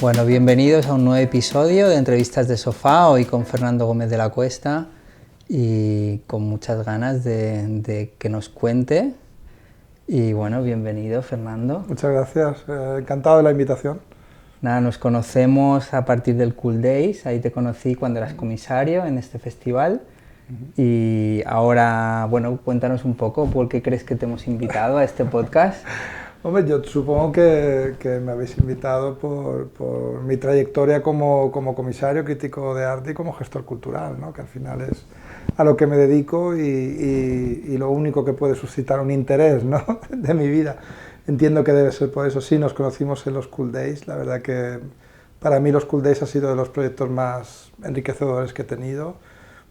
Bueno, bienvenidos a un nuevo episodio de Entrevistas de Sofá, hoy con Fernando Gómez de la Cuesta y con muchas ganas de que nos cuente. Y bueno, bienvenido Fernando. Muchas gracias, encantado de la invitación. Nada, nos conocemos a partir del Cool Days, ahí te conocí cuando eras comisario en este festival. Y ahora, bueno, cuéntanos un poco por qué crees que te hemos invitado a este podcast. Hombre, yo supongo que me habéis invitado por mi trayectoria como comisario, crítico de arte y como gestor cultural, ¿no? Que al final es a lo que me dedico y lo único que puede suscitar un interés, ¿no? de mi vida. Entiendo que debe ser por eso. Sí, nos conocimos en los Cool Days. La verdad que para mí los Cool Days ha sido de los proyectos más enriquecedores que he tenido,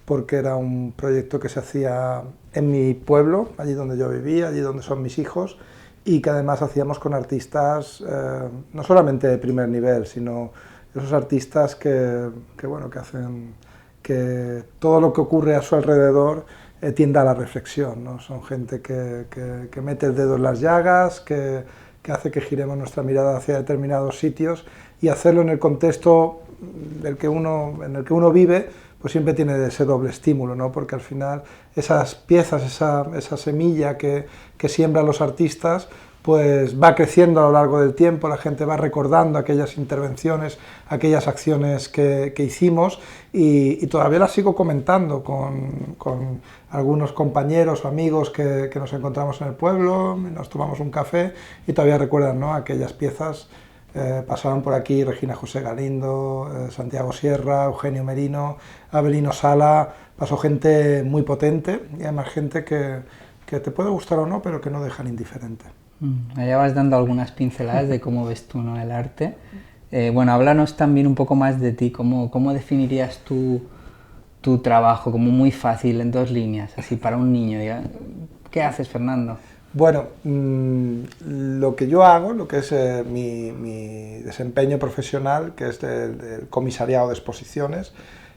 porque era un proyecto que se hacía en mi pueblo, allí donde yo vivía, allí donde son mis hijos, y que además hacíamos con artistas no solamente de primer nivel, sino esos artistas que hacen que todo lo que ocurre a su alrededor tienda a la reflexión, ¿no? Son gente que mete el dedo en las llagas, que hace que giremos nuestra mirada hacia determinados sitios, y hacerlo en el contexto en el que uno vive, pues siempre tiene ese doble estímulo, ¿no? Porque al final esas piezas, esa semilla que siembran los artistas, pues va creciendo a lo largo del tiempo, la gente va recordando aquellas intervenciones, aquellas acciones que hicimos, y todavía las sigo comentando con algunos compañeros o amigos que nos encontramos en el pueblo, nos tomamos un café y todavía recuerdan, ¿no? Aquellas piezas. Pasaron por aquí Regina José Galindo, Santiago Sierra, Eugenio Merino, Abelino Sala. Pasó gente muy potente y además gente que te puede gustar o no, pero que no dejan indiferente. Allá vas dando algunas pinceladas de cómo ves tú, ¿no?, el arte. Bueno, háblanos también un poco más de ti. ¿Cómo definirías tu trabajo? Como muy fácil, en 2 líneas, así para un niño. ¿Qué haces, Fernando? Bueno, lo que yo hago, lo que es mi desempeño profesional, que es el comisariado de exposiciones,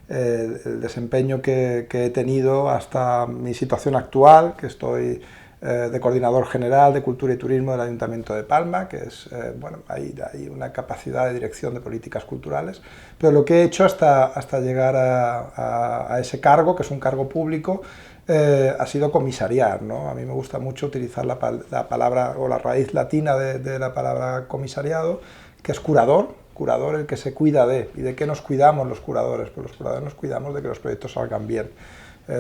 el desempeño que he tenido hasta mi situación actual, que estoy de coordinador general de Cultura y Turismo del Ayuntamiento de Palma, que es, hay una capacidad de dirección de políticas culturales, pero lo que he hecho hasta llegar a ese cargo, que es un cargo público, ha sido comisariar, ¿no? A mí me gusta mucho utilizar la palabra o la raíz latina de la palabra comisariado, que es curador el que se cuida de. ¿Y de qué nos cuidamos los curadores? Pues los curadores nos cuidamos de que los proyectos salgan bien.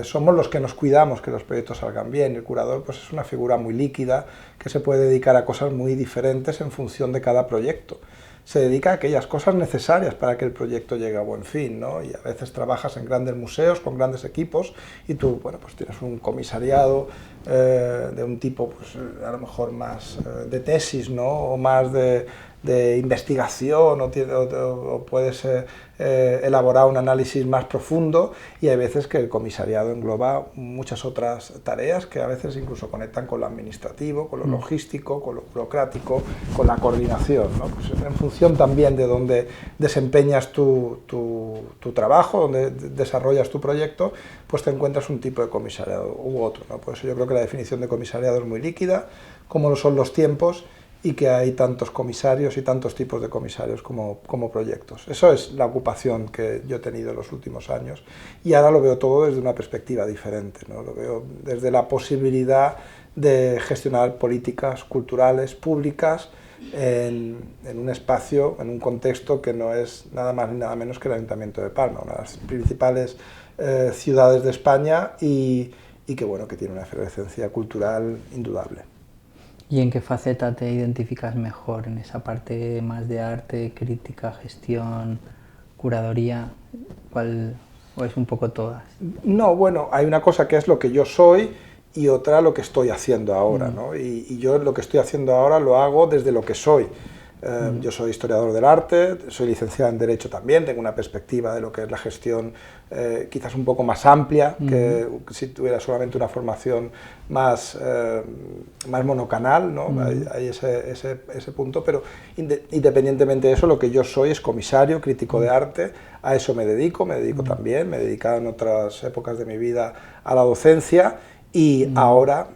Somos los que nos cuidamos que los proyectos salgan bien. El curador, pues, es una figura muy líquida que se puede dedicar a cosas muy diferentes en función de cada proyecto. Se dedica a aquellas cosas necesarias para que el proyecto llegue a buen fin, ¿no? Y a veces trabajas en grandes museos con grandes equipos y tú, bueno, pues tienes un comisariado de un tipo, pues, a lo mejor más de tesis, ¿no? O más de investigación, o puedes elaborar un análisis más profundo, y hay veces que el comisariado engloba muchas otras tareas que a veces incluso conectan con lo administrativo, con lo logístico, con lo burocrático, con la coordinación, ¿no? Pues en función también de dónde desempeñas tu trabajo, donde desarrollas tu proyecto, pues te encuentras un tipo de comisariado u otro, ¿no? Por eso yo creo que la definición de comisariado es muy líquida, como lo son los tiempos, y que hay tantos comisarios y tantos tipos de comisarios como proyectos. Eso es la ocupación que yo he tenido en los últimos años, y ahora lo veo todo desde una perspectiva diferente, ¿no? Lo veo desde la posibilidad de gestionar políticas culturales públicas en un espacio, en un contexto que no es nada más ni nada menos que el Ayuntamiento de Palma, una de las principales ciudades de España, y que, bueno, que tiene una efervescencia cultural indudable. ¿Y en qué faceta te identificas mejor? ¿En esa parte más de arte, crítica, gestión, curaduría? ¿Cuál, o es un poco todas? No, bueno, hay una cosa que es lo que yo soy y otra lo que estoy haciendo ahora, ¿no? Y yo lo que estoy haciendo ahora lo hago desde lo que soy. Yo soy historiador del arte, soy licenciado en Derecho también, tengo una perspectiva de lo que es la gestión quizás un poco más amplia, que si tuviera solamente una formación más monocanal, ¿no? Hay ese punto, pero independientemente de eso, lo que yo soy es comisario, crítico de arte, a eso me dedico también, me he dedicado en otras épocas de mi vida a la docencia, y ahora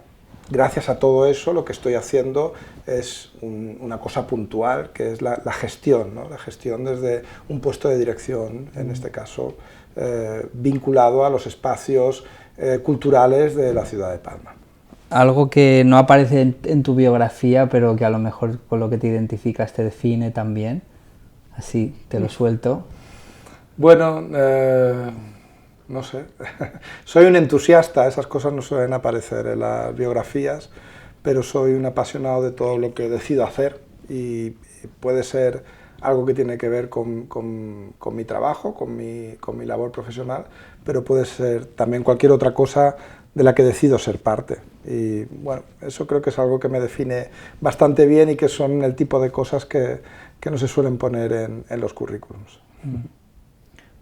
gracias a todo eso lo que estoy haciendo es una cosa puntual, que es la gestión, ¿no? La gestión desde un puesto de dirección, en este caso, vinculado a los espacios culturales de la ciudad de Palma. Algo que no aparece en tu biografía, pero que a lo mejor con lo que te identificas te define también, así te lo suelto. Bueno, no sé, soy un entusiasta, esas cosas no suelen aparecer en las biografías, pero soy un apasionado de todo lo que decido hacer y puede ser algo que tiene que ver con mi trabajo, con mi labor profesional, pero puede ser también cualquier otra cosa de la que decido ser parte. Y bueno, eso creo que es algo que me define bastante bien y que son el tipo de cosas que no se suelen poner en los currículums.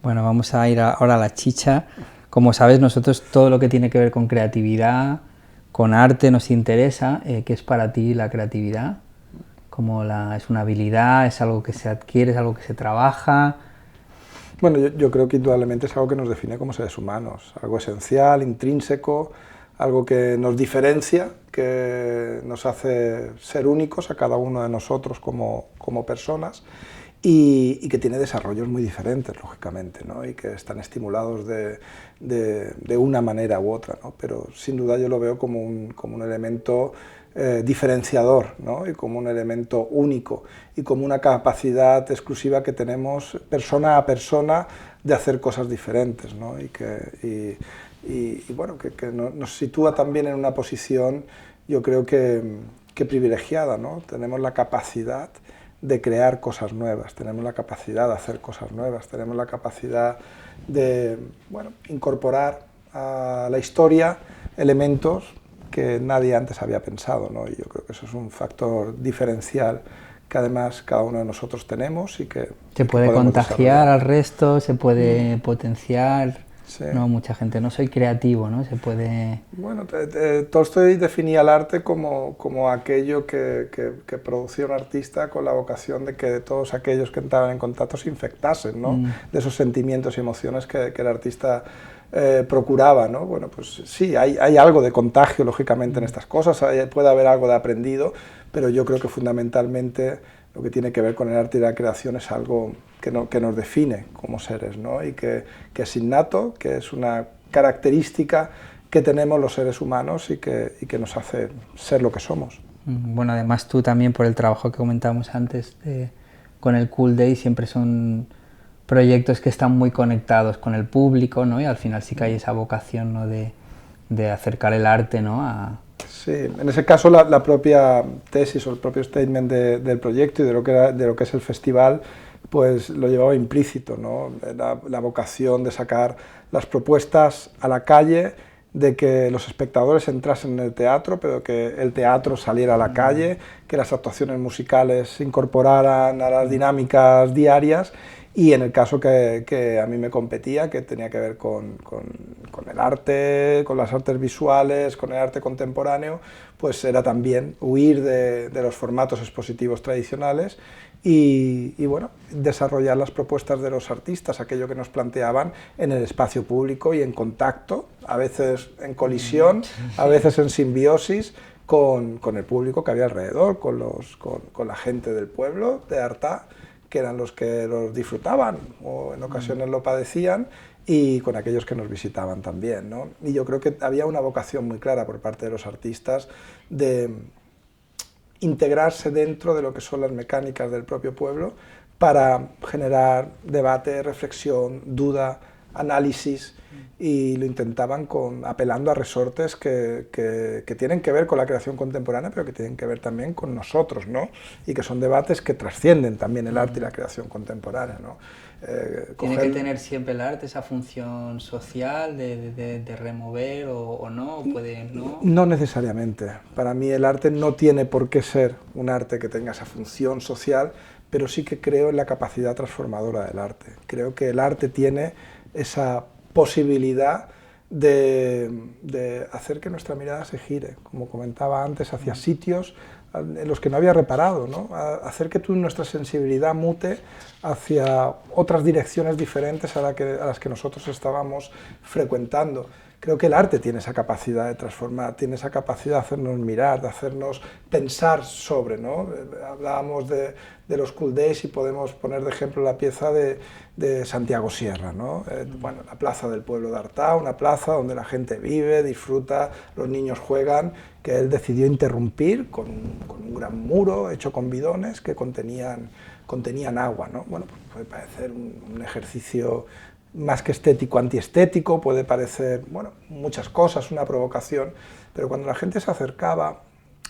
Bueno, vamos a ir ahora a la chicha. Como sabes, nosotros todo lo que tiene que ver con creatividad, con arte nos interesa. ¿Qué es para ti la creatividad? ¿Es una habilidad? ¿Es algo que se adquiere? ¿Es algo que se trabaja? Bueno, yo creo que indudablemente es algo que nos define como seres humanos, algo esencial, intrínseco, algo que nos diferencia, que nos hace ser únicos a cada uno de nosotros como personas y que tiene desarrollos muy diferentes, lógicamente, ¿no? Y que están estimulados de una manera u otra, ¿no? Pero sin duda yo lo veo como un elemento diferenciador, ¿no? Y como un elemento único y como una capacidad exclusiva que tenemos persona a persona de hacer cosas diferentes, ¿no? Y bueno, que nos sitúa también en una posición, yo creo que privilegiada, ¿no? Tenemos la capacidad de crear cosas nuevas, tenemos la capacidad de hacer cosas nuevas, tenemos la capacidad de, bueno, incorporar a la historia elementos que nadie antes había pensado, ¿no? Y yo creo que eso es un factor diferencial que además cada uno de nosotros tenemos y que se puede contagiar al resto, se puede potenciar. Sí. No, mucha gente, no soy creativo, ¿no? Se puede... Bueno, Tolstoy definía el arte como aquello que producía un artista con la vocación de que todos aquellos que entraban en contacto se infectasen, ¿no? De esos sentimientos y emociones que el artista procuraba, ¿no? Bueno, pues sí, hay algo de contagio, lógicamente, en estas cosas, puede haber algo de aprendido, pero yo creo que fundamentalmente lo que tiene que ver con el arte y la creación es algo que nos define como seres, ¿no? Y que es innato, que es una característica que tenemos los seres humanos y que nos hace ser lo que somos. Bueno, además tú también, por el trabajo que comentábamos antes con el Cool Day, siempre son proyectos que están muy conectados con el público, ¿no? Y al final sí que hay esa vocación, ¿no? de acercar el arte, ¿no? Sí, en ese caso la propia tesis o el propio statement del proyecto y de lo que es el festival, pues lo llevaba implícito, ¿no? La vocación de sacar las propuestas a la calle, de que los espectadores entrasen en el teatro, pero que el teatro saliera a la calle, que las actuaciones musicales se incorporaran a las dinámicas diarias. Y en el caso que a mí me competía, que tenía que ver con el arte, con las artes visuales, con el arte contemporáneo, pues era también huir de los formatos expositivos tradicionales y bueno, desarrollar las propuestas de los artistas, aquello que nos planteaban en el espacio público y en contacto, a veces en colisión, a veces en simbiosis, con el público que había alrededor, con la gente del pueblo, de Artà, que eran los que los disfrutaban o en ocasiones lo padecían, y con aquellos que nos visitaban también, ¿no? Y yo creo que había una vocación muy clara por parte de los artistas de integrarse dentro de lo que son las mecánicas del propio pueblo para generar debate, reflexión, duda, análisis, y lo intentaban apelando a resortes que tienen que ver con la creación contemporánea, pero que tienen que ver también con nosotros, ¿no? Y que son debates que trascienden también el arte y la creación contemporánea, ¿no? ¿Tiene que tener siempre el arte esa función social de remover o no? ¿O puede no? No necesariamente. Para mí el arte no tiene por qué ser un arte que tenga esa función social, pero sí que creo en la capacidad transformadora del arte. Creo que el arte tiene esa posibilidad de hacer que nuestra mirada se gire, como comentaba antes, hacia sitios en los que no había reparado, ¿no? Hacer que nuestra sensibilidad mute hacia otras direcciones diferentes a las que nosotros estábamos frecuentando. Creo que el arte tiene esa capacidad de transformar, tiene esa capacidad de hacernos mirar, de hacernos pensar sobre, ¿no? Hablábamos de los Cool Days y podemos poner de ejemplo la pieza de Santiago Sierra, ¿no? Bueno, la plaza del pueblo de Artao, una plaza donde la gente vive, disfruta, los niños juegan, que él decidió interrumpir con un gran muro hecho con bidones que contenían agua, ¿no? Bueno, pues puede parecer un ejercicio más que estético, antiestético, puede parecer, bueno, muchas cosas, una provocación, pero cuando la gente se acercaba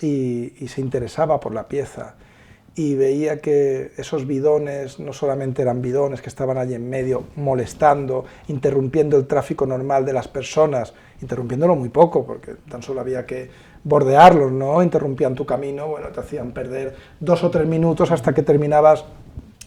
y se interesaba por la pieza y veía que esos bidones no solamente eran bidones que estaban allí en medio molestando, interrumpiendo el tráfico normal de las personas, interrumpiéndolo muy poco, porque tan solo había que bordearlos, ¿no? Interrumpían tu camino, bueno, te hacían perder 2 o 3 minutos hasta que terminabas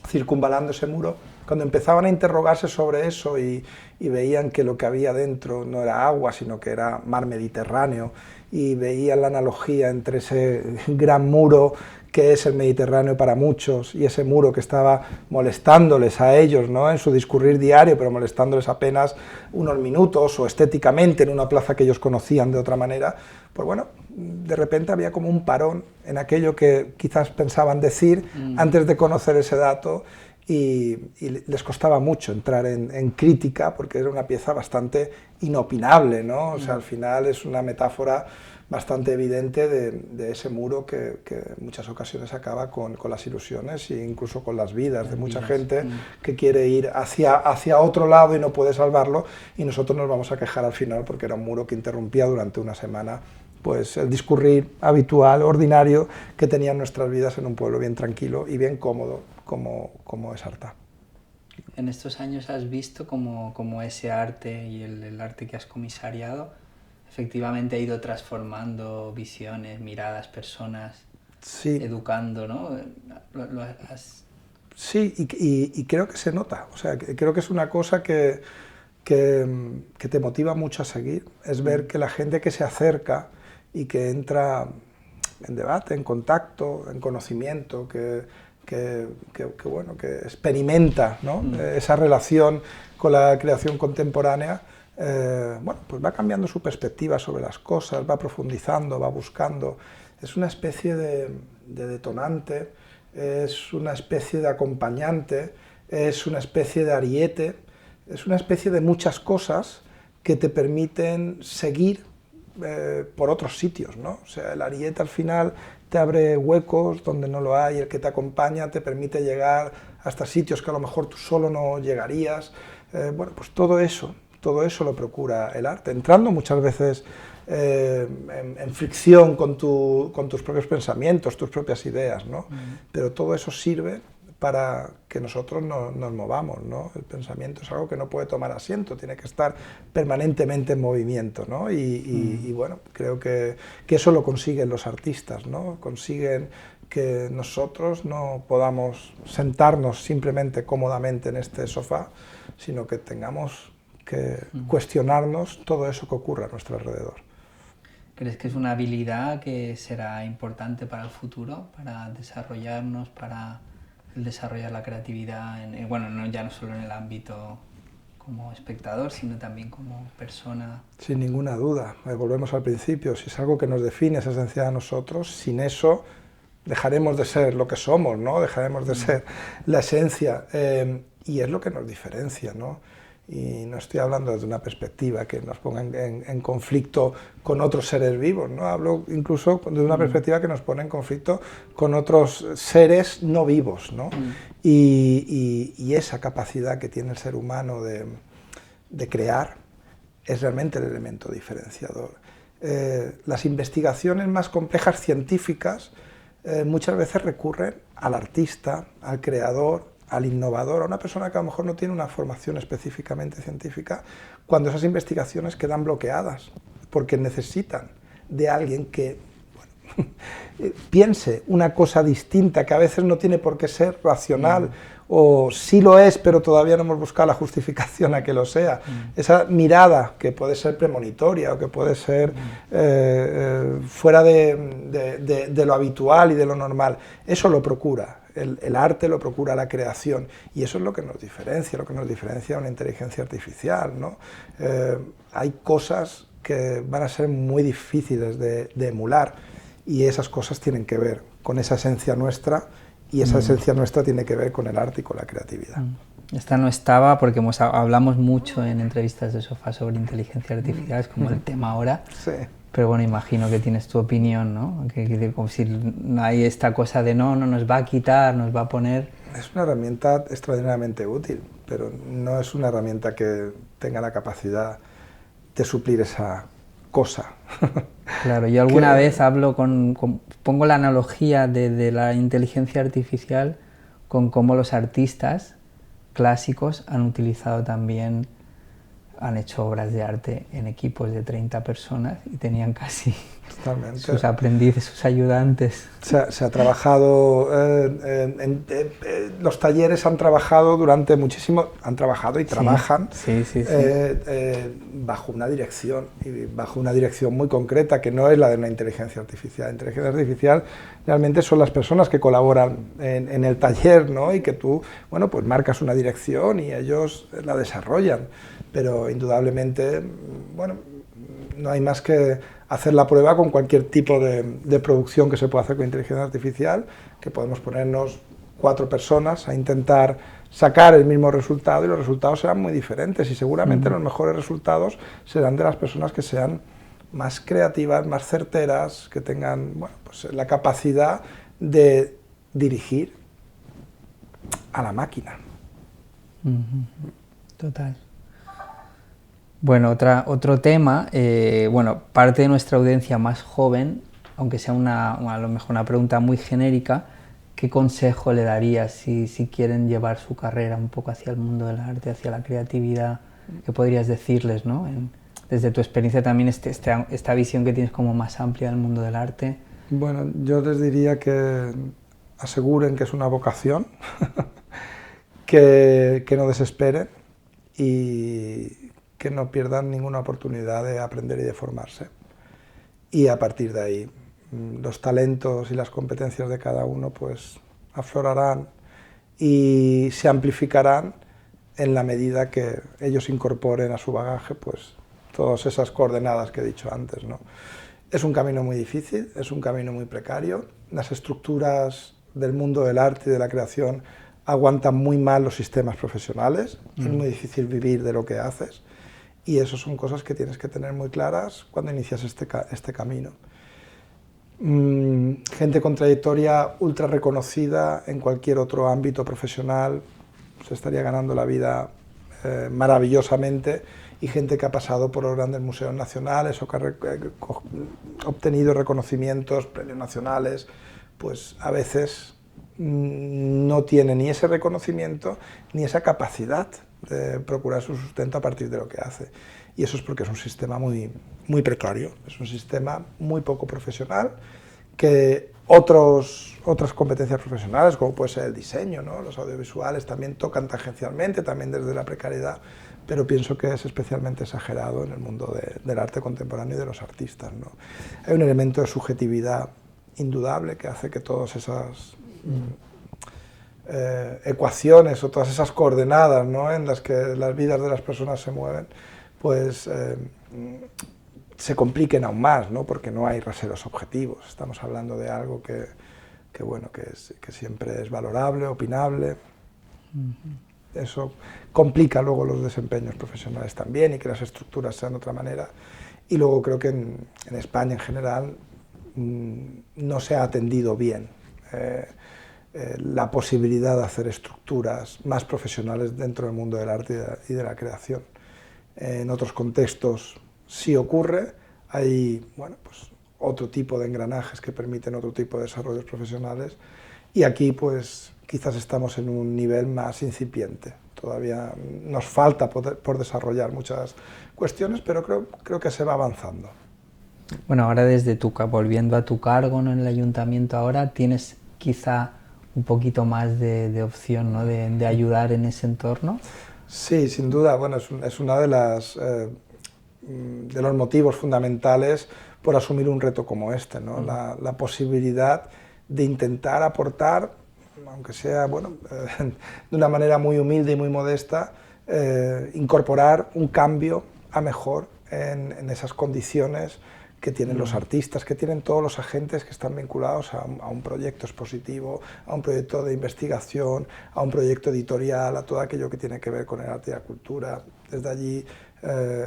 circunvalando ese muro. Cuando empezaban a interrogarse sobre eso y veían que lo que había dentro no era agua, sino que era mar Mediterráneo, y veían la analogía entre ese gran muro que es el Mediterráneo para muchos, y ese muro que estaba molestándoles a ellos, ¿no? En su discurrir diario, pero molestándoles apenas unos minutos, o estéticamente en una plaza que ellos conocían de otra manera, pues bueno, de repente había como un parón en aquello que quizás pensaban decir antes de conocer ese dato, y les costaba mucho entrar en crítica, porque era una pieza bastante inopinable, ¿no? O sea, al final es una metáfora bastante evidente de ese muro que en muchas ocasiones acaba con las ilusiones e incluso con las vidas de mucha gente que quiere ir hacia otro lado y no puede salvarlo, y nosotros nos vamos a quejar al final porque era un muro que interrumpía durante una semana pues el discurrir habitual, ordinario, que tenían nuestras vidas en un pueblo bien tranquilo y bien cómodo como es Artao. En estos años has visto como ese arte y el arte que has comisariado efectivamente ha ido transformando visiones, miradas, personas, sí, educando, ¿no? Sí, y creo que se nota, o sea, creo que es una cosa que te motiva mucho a seguir, es ver que la gente que se acerca y que entra en debate, en contacto, en conocimiento, que experimenta, ¿no? Esa relación con la creación contemporánea, bueno, pues va cambiando su perspectiva sobre las cosas, va profundizando, va buscando. Es una especie de detonante, es una especie de acompañante, es una especie de ariete, es una especie de muchas cosas que te permiten seguir por otros sitios, ¿no? O sea, el ariete al final te abre huecos donde no lo hay, el que te acompaña te permite llegar hasta sitios que a lo mejor tú solo no llegarías. Bueno, pues todo eso lo procura el arte, entrando muchas veces en fricción con tus propios pensamientos, tus propias ideas, ¿no? Pero todo eso sirve para que nosotros nos movamos, ¿no? El pensamiento es algo que no puede tomar asiento, tiene que estar permanentemente en movimiento, ¿no? Y bueno, creo que eso lo consiguen los artistas, ¿no? Consiguen que nosotros no podamos sentarnos simplemente cómodamente en este sofá, sino que tengamos que cuestionarnos todo eso que ocurre a nuestro alrededor. ¿Crees que es una habilidad que será importante para el futuro, para desarrollarnos, para desarrollar la creatividad, bueno, ya no solo en el ámbito como espectador, sino también como persona? Sin ninguna duda, volvemos al principio, si es algo que nos define, es esencial a nosotros, sin eso dejaremos de ser lo que somos, ¿no? Dejaremos de ser la esencia, y es lo que nos diferencia, ¿no? Y no estoy hablando desde una perspectiva que nos ponga en conflicto con otros seres vivos, ¿no? Hablo incluso desde una perspectiva que nos pone en conflicto con otros seres no vivos, ¿no? Y esa capacidad que tiene el ser humano de crear es realmente el elemento diferenciador. Las investigaciones más complejas científicas muchas veces recurren al artista, al creador, al innovador, a una persona que a lo mejor no tiene una formación específicamente científica, cuando esas investigaciones quedan bloqueadas, porque necesitan de alguien que piense una cosa distinta, que a veces no tiene por qué ser racional, o sí lo es, pero todavía no hemos buscado la justificación a que lo sea. Esa mirada que puede ser premonitoria o que puede ser fuera de lo habitual y de lo normal, eso lo procura el arte lo procura la creación, y eso es lo que nos diferencia de una inteligencia artificial, ¿no? Hay cosas que van a ser muy difíciles de emular, y esas cosas tienen que ver con esa esencia nuestra, y esa esencia nuestra tiene que ver con el arte y con la creatividad. Esta no estaba porque hablamos mucho en entrevistas de sofá sobre inteligencia artificial, es como el tema ahora. Sí. Pero bueno, imagino que tienes tu opinión, ¿no? Que como si no hay esta cosa de no nos va a quitar, nos va a poner... Es una herramienta extraordinariamente útil, pero no es una herramienta que tenga la capacidad de suplir esa cosa. Claro, yo alguna vez hablo pongo la analogía de la inteligencia artificial con cómo los artistas clásicos han utilizado también, han hecho obras de arte en equipos de 30 personas y tenían casi Totalmente. sus aprendices, sus ayudantes. Se ha trabajado, los talleres han trabajado durante muchísimo, han trabajado y trabajan bajo una dirección, y bajo una dirección muy concreta, que no es la de una inteligencia artificial. La inteligencia artificial realmente son las personas que colaboran en el taller, ¿no? Y que tú, bueno, pues marcas una dirección y ellos la desarrollan, pero indudablemente, bueno, no hay más que hacer la prueba con cualquier tipo de producción que se pueda hacer con inteligencia artificial, que podemos ponernos 4 personas a intentar sacar el mismo resultado, y los resultados serán muy diferentes, y seguramente los mejores resultados serán de las personas que sean más creativas, más certeras, que tengan, bueno, pues la capacidad de dirigir a la máquina. Total. Bueno, otro tema, bueno, parte de nuestra audiencia más joven, aunque sea a lo mejor una pregunta muy genérica, ¿qué consejo le darías si quieren llevar su carrera un poco hacia el mundo del arte, hacia la creatividad? ¿Qué podrías decirles, ¿no? Desde tu experiencia también, esta visión que tienes como más amplia del mundo del arte. Bueno, yo les diría que aseguren que es una vocación, que no desesperen y que no pierdan ninguna oportunidad de aprender y de formarse. Y a partir de ahí, los talentos y las competencias de cada uno pues aflorarán y se amplificarán en la medida que ellos incorporen a su bagaje pues todas esas coordenadas que he dicho antes, ¿no? Es un camino muy difícil, es un camino muy precario. Las estructuras del mundo del arte y de la creación aguantan muy mal los sistemas profesionales, es muy difícil vivir de lo que haces, y eso son cosas que tienes que tener muy claras cuando inicias este camino. Gente con trayectoria ultra reconocida en cualquier otro ámbito profesional se estaría ganando la vida maravillosamente, y gente que ha pasado por los grandes museos nacionales o que ha obtenido reconocimientos, premios nacionales, pues a veces no tiene ni ese reconocimiento ni esa capacidad de procurar su sustento a partir de lo que hace. Y eso es porque es un sistema muy precario, es un sistema muy poco profesional, que otras competencias profesionales, como puede ser el diseño, ¿no? Los audiovisuales, también tocan tangencialmente, también desde la precariedad, pero pienso que es especialmente exagerado en el mundo del arte contemporáneo y de los artistas, ¿no? Hay un elemento de subjetividad indudable que hace que todas esas ecuaciones o todas esas coordenadas, ¿no?, en las que las vidas de las personas se mueven, pues se compliquen aún más, ¿no?, porque no hay raseros objetivos. Estamos hablando de algo que siempre es valorable, opinable. Eso complica luego los desempeños profesionales también, y que las estructuras sean de otra manera. Y luego creo que en España en general no se ha atendido bien la posibilidad de hacer estructuras más profesionales dentro del mundo del arte y de la creación. En otros contextos sí ocurre, hay, bueno, pues otro tipo de engranajes que permiten otro tipo de desarrollos profesionales, y aquí pues quizás estamos en un nivel más incipiente. Todavía nos falta por desarrollar muchas cuestiones, pero creo que se va avanzando. Bueno, ahora volviendo a tu cargo, ¿no?, en el ayuntamiento, ahora tienes quizá un poquito más de opción, ¿no?, de ayudar en ese entorno. Sí, sin duda. Bueno, es una de los motivos fundamentales por asumir un reto como este, ¿no? La posibilidad de intentar aportar aunque sea bueno, de una manera muy humilde y muy modesta, incorporar un cambio a mejor en esas condiciones que tienen los artistas, que tienen todos los agentes que están vinculados a un proyecto expositivo, a un proyecto de investigación, a un proyecto editorial, a todo aquello que tiene que ver con el arte y la cultura. Desde allí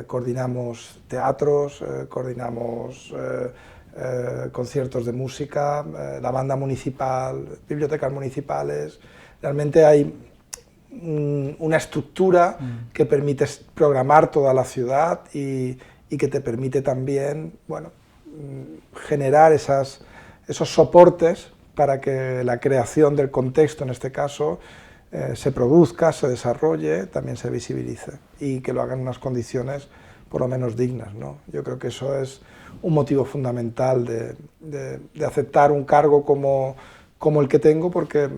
coordinamos teatros, coordinamos conciertos de música, la banda municipal, bibliotecas municipales. Realmente hay una estructura que permite programar toda la ciudad y que te permite también, bueno, generar esos soportes para que la creación del contexto, en este caso, se produzca, se desarrolle, también se visibilice y que lo hagan en unas condiciones por lo menos dignas, ¿no? Yo creo que eso es un motivo fundamental de aceptar un cargo como el que tengo, porque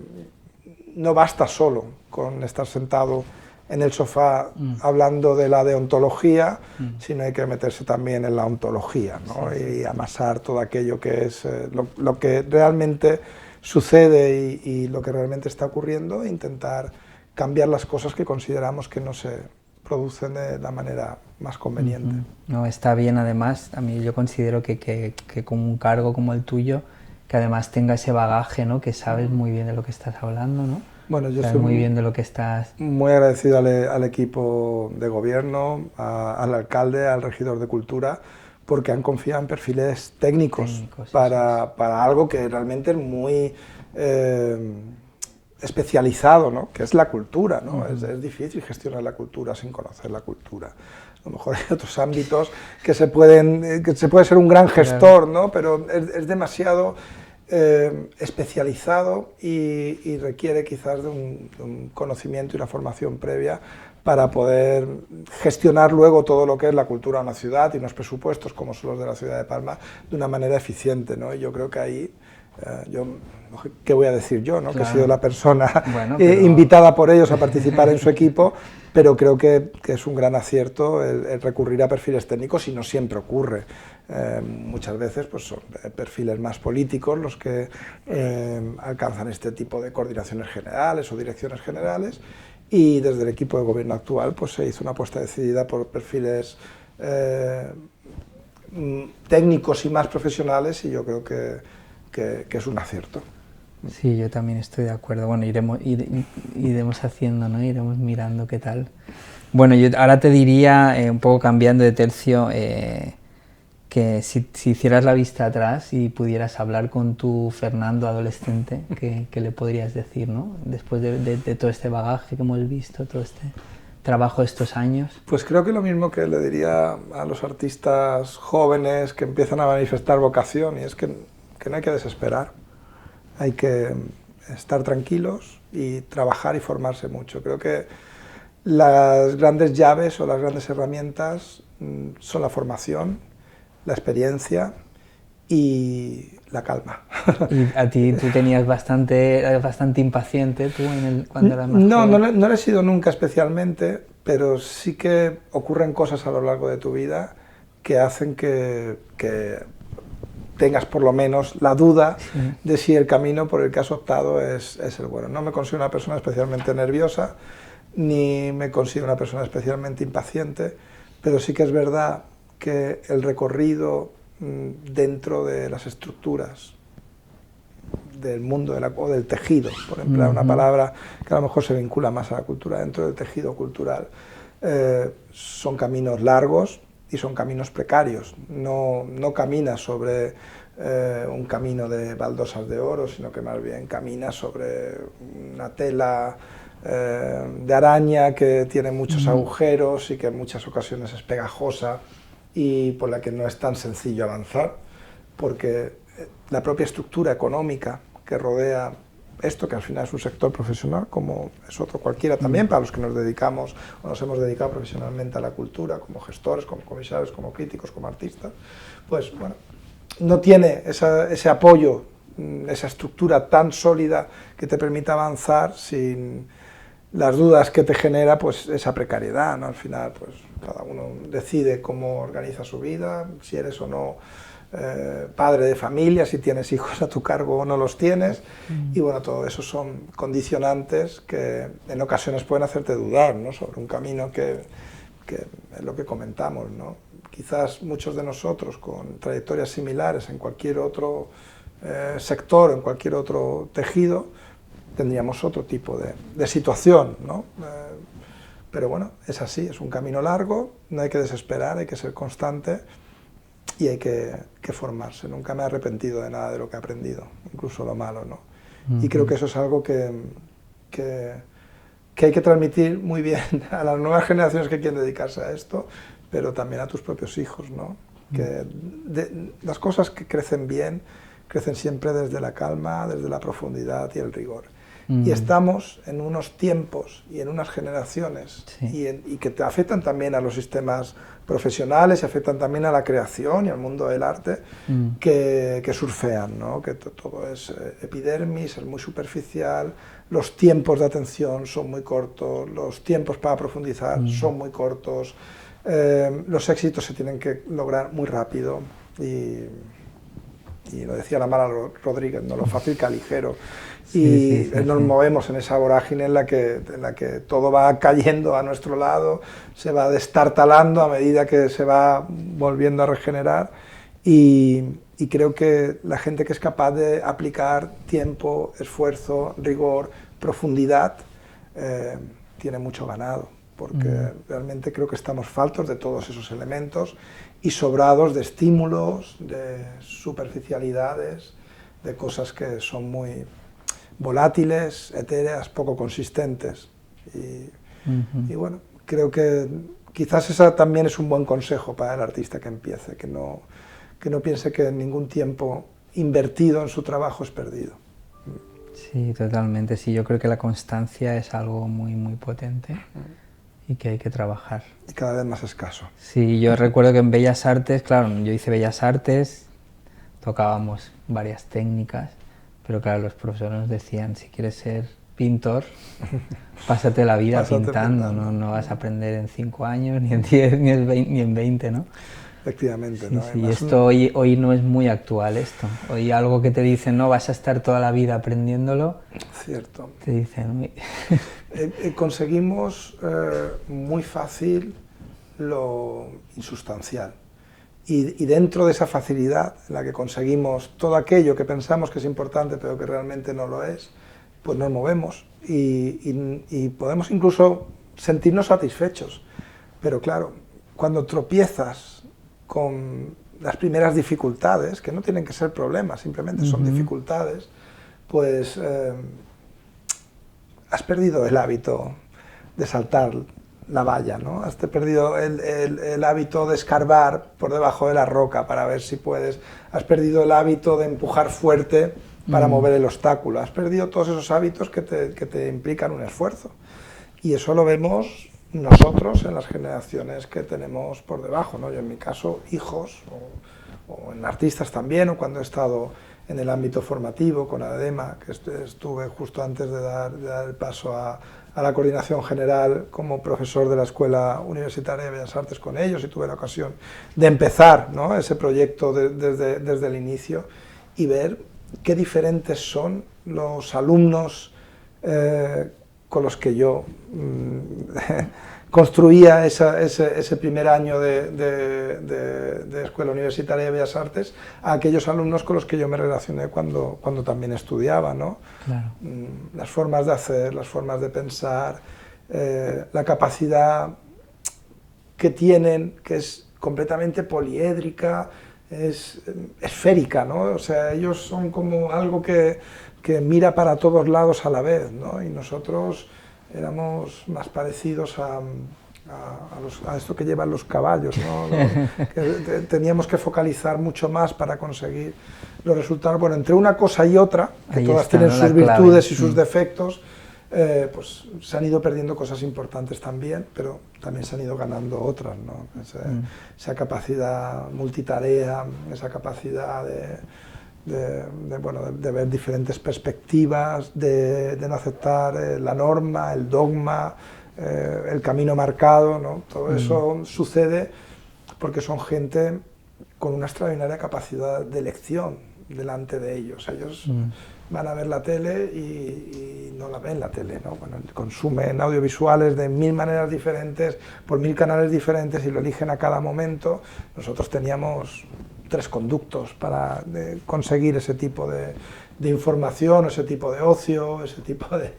no basta solo con estar sentado en el sofá hablando de la deontología, sino hay que meterse también en la ontología, ¿no? Y amasar todo aquello que es lo que realmente sucede y lo que realmente está ocurriendo, e intentar cambiar las cosas que consideramos que no se producen de la manera más conveniente. No, está bien. Además, a mí yo considero que con un cargo como el tuyo, que además tenga ese bagaje, ¿no? Que sabes muy bien de lo que estás hablando, ¿no? Bueno, yo sabes muy bien de lo que estás... Muy agradecido al equipo de gobierno, al alcalde, al regidor de Cultura, porque han confiado en perfiles técnicos para algo que realmente es muy especializado, ¿no? Que es la cultura, ¿no? Es difícil gestionar la cultura sin conocer la cultura. A lo mejor hay otros ámbitos que se puede ser un gran gestor, ¿no? Pero es demasiado especializado y requiere quizás de un conocimiento y una formación previa para poder gestionar luego todo lo que es la cultura de una ciudad y unos presupuestos como son los de la ciudad de Palma de una manera eficiente, ¿no? Y yo creo que ahí, ¿qué voy a decir yo, ¿no? Claro. Que he sido la persona invitada por ellos a participar en su equipo, pero creo que es un gran acierto el recurrir a perfiles técnicos, y no siempre ocurre. Muchas veces pues son perfiles más políticos los que alcanzan este tipo de coordinaciones generales o direcciones generales, y desde el equipo de gobierno actual pues se hizo una apuesta decidida por perfiles técnicos y más profesionales, y yo creo que es un acierto. Sí, yo también estoy de acuerdo. Bueno, iremos haciendo, ¿no? Iremos mirando qué tal. Bueno, yo ahora te diría, un poco cambiando de tercio, que si hicieras la vista atrás y pudieras hablar con tu Fernando adolescente, ¿qué le podrías decir, ¿no? Después de todo este bagaje que hemos visto, todo este trabajo de estos años. Pues creo que lo mismo que le diría a los artistas jóvenes que empiezan a manifestar vocación, y es que no hay que desesperar, hay que estar tranquilos y trabajar y formarse mucho. Creo que las grandes llaves o las grandes herramientas son la formación, la experiencia y la calma. ¿Y a ti tú eras bastante impaciente tú cuando eras más joven? No lo he sido nunca especialmente, pero sí que ocurren cosas a lo largo de tu vida que hacen que tengas por lo menos la duda de si el camino por el que has optado es el bueno. No me considero una persona especialmente nerviosa, ni me considero una persona especialmente impaciente, pero sí que es verdad que el recorrido dentro de las estructuras del mundo o del tejido, por emplear una palabra que a lo mejor se vincula más a la cultura, dentro del tejido cultural, son caminos largos y son caminos precarios. No caminas sobre un camino de baldosas de oro, sino que más bien caminas sobre una tela de araña que tiene muchos agujeros y que en muchas ocasiones es pegajosa, y por la que no es tan sencillo avanzar, porque la propia estructura económica que rodea esto, que al final es un sector profesional como es otro cualquiera también, para los que nos dedicamos o nos hemos dedicado profesionalmente a la cultura, como gestores, como comisarios, como críticos, como artistas, pues bueno, no tiene ese apoyo, esa estructura tan sólida que te permita avanzar sin las dudas que te genera pues esa precariedad, ¿no? Al final pues cada uno decide cómo organiza su vida, si eres o no padre de familia, si tienes hijos a tu cargo o no los tienes, y bueno, todo eso son condicionantes que en ocasiones pueden hacerte dudar, ¿no?, sobre un camino que es lo que comentamos, ¿no? Quizás muchos de nosotros con trayectorias similares en cualquier otro sector, en cualquier otro tejido, tendríamos otro tipo de situación, ¿no? Pero bueno, es así, es un camino largo, no hay que desesperar, hay que ser constante y hay que formarse. Nunca me he arrepentido de nada de lo que he aprendido, incluso lo malo, ¿no? Y creo que eso es algo que hay que transmitir muy bien a las nuevas generaciones que quieren dedicarse a esto, pero también a tus propios hijos, ¿no? Que las cosas que crecen bien, crecen siempre desde la calma, desde la profundidad y el rigor. Y estamos en unos tiempos y en unas generaciones y que te afectan también a los sistemas profesionales y afectan también a la creación y al mundo del arte, que surfean, ¿no? Que todo es epidermis, es muy superficial, los tiempos de atención son muy cortos, los tiempos para profundizar son muy cortos, los éxitos se tienen que lograr muy rápido y lo decía la Mara Rodríguez, ¿no?, lo fácil que ligero. Y nos movemos en esa vorágine en la que todo va cayendo a nuestro lado, se va destartalando a medida que se va volviendo a regenerar, y creo que la gente que es capaz de aplicar tiempo, esfuerzo, rigor, profundidad, tiene mucho ganado, porque realmente creo que estamos faltos de todos esos elementos y sobrados de estímulos, de superficialidades, de cosas que son muy volátiles, etéreas, poco consistentes. Y bueno, creo que quizás esa también es un buen consejo para el artista que empiece, que no piense que ningún tiempo invertido en su trabajo es perdido. Sí, totalmente. Sí, yo creo que la constancia es algo muy, muy potente y que hay que trabajar. Y cada vez más escaso. Sí, yo recuerdo que en Bellas Artes, claro, yo hice Bellas Artes, tocábamos varias técnicas, pero claro, los profesores nos decían, si quieres ser pintor, pásate la vida pintando, no vas a aprender en 5 años, ni en 10, ni en 20, ¿no? Efectivamente, sí, ¿no? Sí, esto hoy no es muy actual esto. Hoy algo que te dicen, no, vas a estar toda la vida aprendiéndolo. Cierto. Te dicen... conseguimos muy fácil lo insustancial. Y dentro de esa facilidad en la que conseguimos todo aquello que pensamos que es importante pero que realmente no lo es, pues nos movemos y podemos incluso sentirnos satisfechos. Pero claro, cuando tropiezas con las primeras dificultades, que no tienen que ser problemas, simplemente son dificultades, pues has perdido el hábito de saltar la valla, ¿no? Has perdido el hábito de escarbar por debajo de la roca para ver si puedes, has perdido el hábito de empujar fuerte para mover el obstáculo, has perdido todos esos hábitos que te implican un esfuerzo. Y eso lo vemos nosotros en las generaciones que tenemos por debajo, ¿no? Yo en mi caso, hijos, o en artistas también, o cuando he estado en el ámbito formativo con ADEMA, que estuve justo antes de dar el paso a la coordinación general como profesor de la Escuela Universitaria de Bellas Artes con ellos, y tuve la ocasión de empezar, ¿no?, ese proyecto desde el inicio y ver qué diferentes son los alumnos con los que yo construía ese primer año de Escuela Universitaria de Bellas Artes a aquellos alumnos con los que yo me relacioné cuando también estudiaba, ¿no? Claro. Las formas de hacer, las formas de pensar, la capacidad que tienen, que es completamente poliédrica, es esférica, ¿no? O sea, ellos son como algo que mira para todos lados a la vez, ¿no? Y nosotros éramos más parecidos a esto que llevan los caballos, ¿no? Que teníamos que focalizar mucho más para conseguir los resultados. Bueno, entre una cosa y otra, que todas tienen sus virtudes y sus defectos, pues se han ido perdiendo cosas importantes también, pero también se han ido ganando otras, ¿no? Esa capacidad multitarea, esa capacidad de ver diferentes perspectivas, de no aceptar la norma, el dogma, el camino marcado, ¿no? Todo eso sucede porque son gente con una extraordinaria capacidad de elección delante de ellos. Ellos van a ver la tele y no la ven la tele, ¿no? Bueno, consumen audiovisuales de 1000 maneras diferentes, por 1000 canales diferentes y lo eligen a cada momento. Nosotros teníamos 3 conductos para conseguir ese tipo de información, ese tipo de ocio, ese tipo de...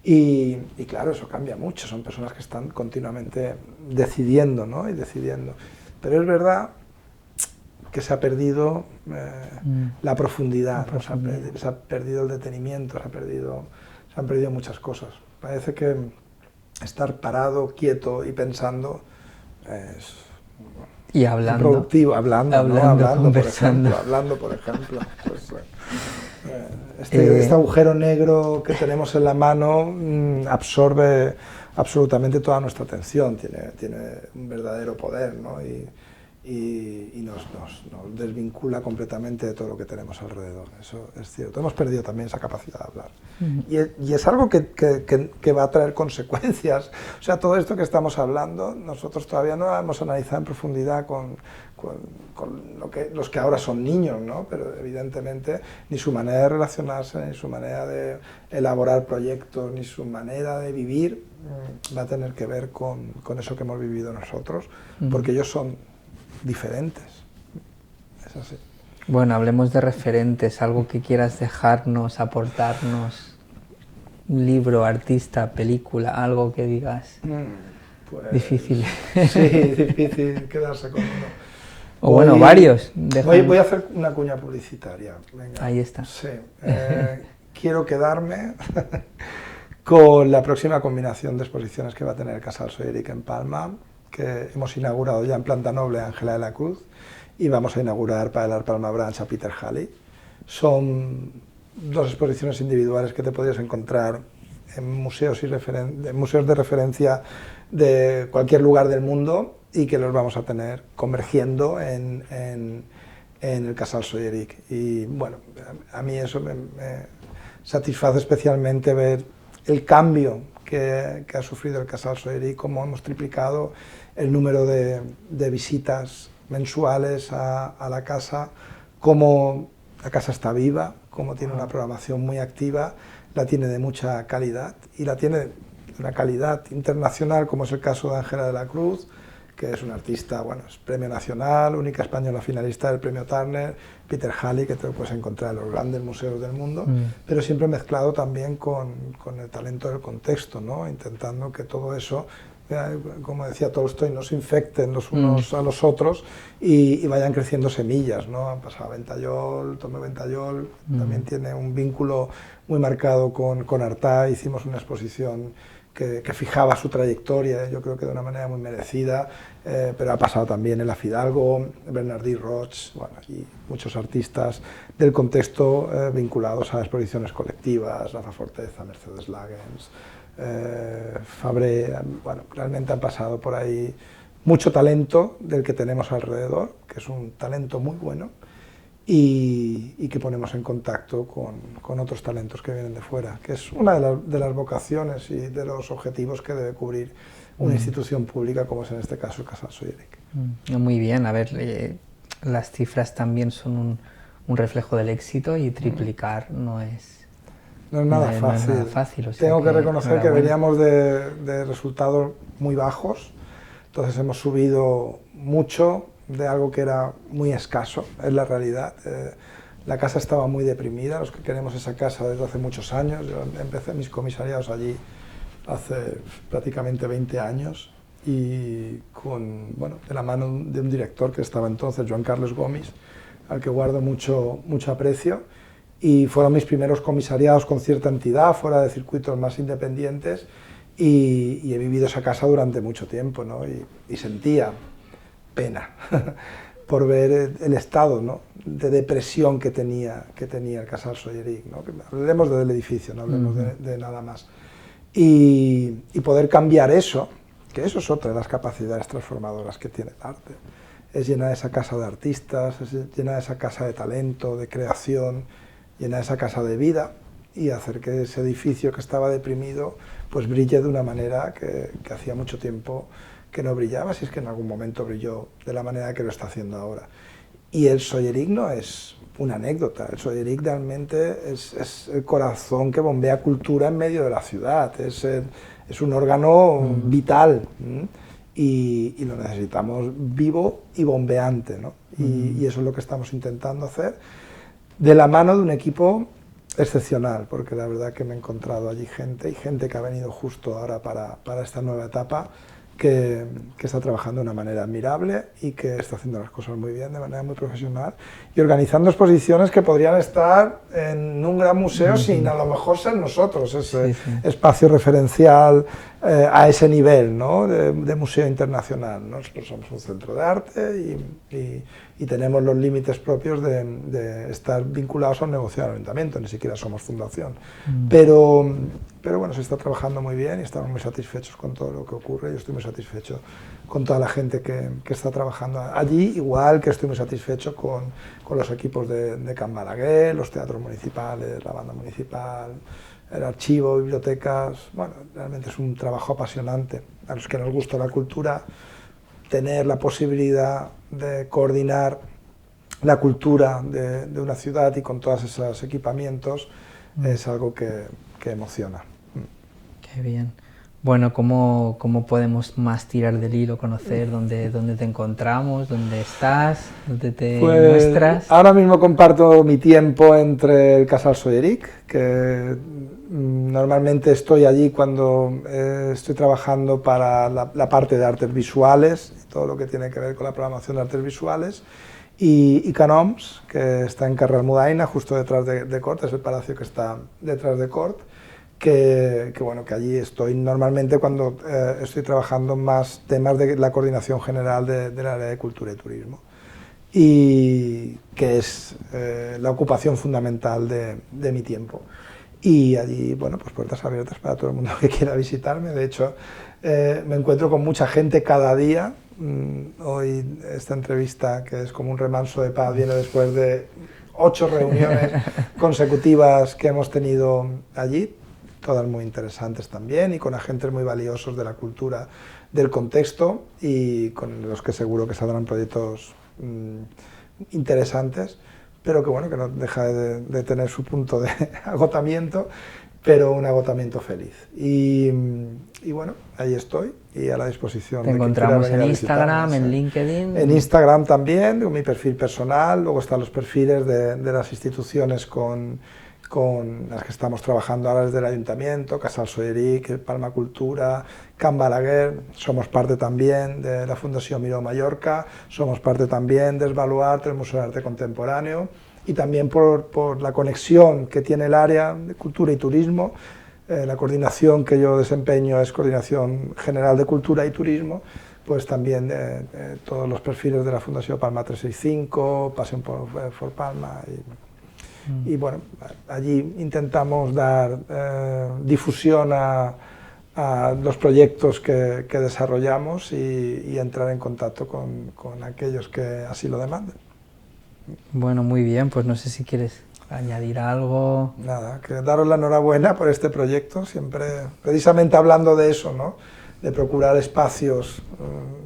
Y claro, eso cambia mucho, son personas que están continuamente decidiendo, ¿no? Y decidiendo. Pero es verdad que se ha perdido la profundidad, ¿no? Se ha perdido el detenimiento, se han perdido muchas cosas. Parece que estar parado, quieto y pensando es... Y hablando. Productivo, hablando, conversando. Hablando, por ejemplo. Pues, este agujero negro que tenemos en la mano absorbe absolutamente toda nuestra atención, tiene un verdadero poder, ¿no? Y nos desvincula completamente de todo lo que tenemos alrededor. Eso es cierto. Hemos perdido también esa capacidad de hablar. Y es algo que va a traer consecuencias. O sea, todo esto que estamos hablando, nosotros todavía no lo hemos analizado en profundidad con los que ahora son niños, ¿no? Pero evidentemente ni su manera de relacionarse, ni su manera de elaborar proyectos, ni su manera de vivir va a tener que ver con eso que hemos vivido nosotros, porque ellos son diferentes. Es así. Bueno, hablemos de referentes, algo que quieras dejarnos, aportarnos, un libro, artista, película, algo que digas. Pues, difícil. Sí, difícil quedarse con uno. O bueno, varios. Voy a hacer una cuña publicitaria. Venga. Ahí está. Sí. Quiero quedarme con la próxima combinación de exposiciones que va a tener el Casal Soyeric en Palma, que hemos inaugurado ya en planta noble Ángela de la Cruz y vamos a inaugurar para el Art Palma Branch a Peter Halley. Son 2 exposiciones individuales que te podrías encontrar en museos de referencia de cualquier lugar del mundo y que los vamos a tener convergiendo en el Casal Soyeric. Y bueno, a mí eso me satisface especialmente ver el cambio que ha sufrido el Casal Soyeric, cómo hemos triplicado el número de visitas mensuales a la casa, cómo la casa está viva, cómo tiene una programación muy activa, la tiene de mucha calidad y la tiene de una calidad internacional, como es el caso de Ángela de la Cruz, que es una artista, bueno, es premio nacional, única española finalista del premio Turner, Peter Halley, que te lo puedes encontrar en los grandes museos del mundo, pero siempre mezclado también con el talento del contexto, ¿no? Intentando que todo eso, como decía Tolstoy, no se infecten los unos a los otros y vayan creciendo semillas, ¿no? Han pasado Ventallol, Tomé Ventallol, también tiene un vínculo muy marcado con Artaud. Hicimos una exposición que fijaba su trayectoria, yo creo que de una manera muy merecida, pero ha pasado también Ela Fidalgo, Bernardí Roig, bueno, y muchos artistas del contexto vinculados a exposiciones colectivas, Rafa Forteza, Mercedes Lagens, Fabré, bueno, realmente han pasado por ahí mucho talento del que tenemos alrededor, que es un talento muy bueno, y que ponemos en contacto con otros talentos que vienen de fuera, que es una de las vocaciones y de los objetivos que debe cubrir una institución pública, como es en este caso el Casal Soyeric. Muy bien, a ver, las cifras también son un reflejo del éxito y triplicar no es nada fácil. No es nada fácil, o sea tengo que reconocer que veníamos de resultados muy bajos, entonces hemos subido mucho de algo que era muy escaso, es la realidad. La casa estaba muy deprimida, los que queremos esa casa desde hace muchos años. Yo empecé mis comisariados allí hace prácticamente 20 años y de la mano de un director que estaba entonces, Joan Carles Gomis, al que guardo mucho aprecio, y fueron mis primeros comisariados con cierta entidad, fuera de circuitos más independientes, y he vivido esa casa durante mucho tiempo, ¿no? Y sentía pena por ver el estado, ¿no?, de depresión que tenía el Casal Soyeric, ¿no? Hablemos del edificio, no hablemos de nada más. Y poder cambiar eso, que eso es otra de las capacidades transformadoras que tiene el arte, es llenar esa casa de artistas, es llenar esa casa de talento, de creación, llenar esa casa de vida y hacer que ese edificio que estaba deprimido pues brille de una manera que hacía mucho tiempo que no brillaba, si es que en algún momento brilló de la manera que lo está haciendo ahora. Y el Solleric no es una anécdota, el Solleric realmente es el corazón que bombea cultura en medio de la ciudad, es un órgano vital, y lo necesitamos vivo y bombeante, ¿no? Y eso es lo que estamos intentando hacer, de la mano de un equipo excepcional, porque la verdad que me he encontrado allí gente que ha venido justo ahora para esta nueva etapa, que está trabajando de una manera admirable y que está haciendo las cosas muy bien, de manera muy profesional, y organizando exposiciones que podrían estar en un gran museo sin a lo mejor ser nosotros ese espacio referencial a ese nivel, ¿no? de museo internacional. Nosotros somos un centro de arte y tenemos los límites propios de estar vinculados a un negocio del ayuntamiento, ni siquiera somos fundación. Pero bueno, se está trabajando muy bien y estamos muy satisfechos con todo lo que ocurre. Yo estoy muy satisfecho con toda la gente que está trabajando allí, igual que estoy muy satisfecho con los equipos de Can Balaguer, los teatros municipales, la banda municipal, el archivo, bibliotecas. Bueno, realmente es un trabajo apasionante. A los que nos gusta la cultura, tener la posibilidad de coordinar la cultura de una ciudad y con todos esos equipamientos es algo que emociona. Qué bien. Bueno, ¿cómo podemos más tirar del hilo, conocer dónde te encontramos, dónde estás, dónde te muestras? Ahora mismo comparto mi tiempo entre el Casal Solleric, que normalmente estoy allí cuando estoy trabajando para la parte de artes visuales, todo lo que tiene que ver con la programación de artes visuales, y Can Oms, que está en Carrer Almudaina, justo detrás de Cort, es el palacio que está detrás de Cort, que allí estoy normalmente cuando estoy trabajando más temas de la coordinación general del área de cultura y turismo, y que es la ocupación fundamental de mi tiempo. Y allí, bueno, pues puertas abiertas para todo el mundo que quiera visitarme. De hecho, me encuentro con mucha gente cada día. Hoy esta entrevista, que es como un remanso de paz, viene después de 8 reuniones consecutivas que hemos tenido allí, todas muy interesantes también, y con agentes muy valiosos de la cultura, del contexto, y con los que seguro que saldrán proyectos interesantes, pero que bueno, que no deja de tener su punto de agotamiento, pero un agotamiento feliz. Y bueno, ahí estoy, y a la disposición. Te encontramos en Instagram, en LinkedIn. En Instagram también, con mi perfil personal, luego están los perfiles de las instituciones con las que estamos trabajando ahora desde el Ayuntamiento, Casal Solleric, Palma Cultura, Can Balaguer. Somos parte también de la Fundación Miró Mallorca, somos parte también de Esbaluarte, el Museo de Arte Contemporáneo, y también por la conexión que tiene el área de cultura y turismo. La coordinación que yo desempeño es Coordinación General de Cultura y Turismo, pues también todos los perfiles de la Fundación Palma 365, Pasión por Palma, y bueno, allí intentamos dar difusión a los proyectos que desarrollamos y entrar en contacto con aquellos que así lo demanden. Bueno, muy bien, pues no sé si quieres añadir algo. Nada, que daros la enhorabuena por este proyecto, siempre precisamente hablando de eso, ¿no? De procurar espacios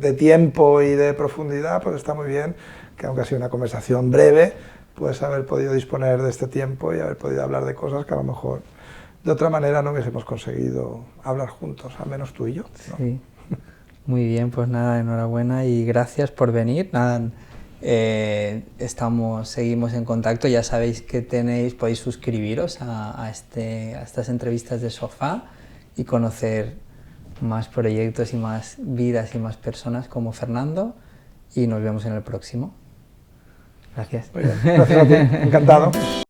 de tiempo y de profundidad, pues está muy bien que, aunque ha sido una conversación breve, pues haber podido disponer de este tiempo y haber podido hablar de cosas que a lo mejor de otra manera no hubiésemos conseguido hablar juntos, al menos tú y yo, ¿no? Sí, muy bien, pues nada, enhorabuena y gracias por venir. Nada, seguimos en contacto, ya sabéis que podéis suscribiros a estas entrevistas de Sofá y conocer más proyectos y más vidas y más personas como Fernando, y nos vemos en el próximo. Gracias. Muy bien, gracias a ti, encantado.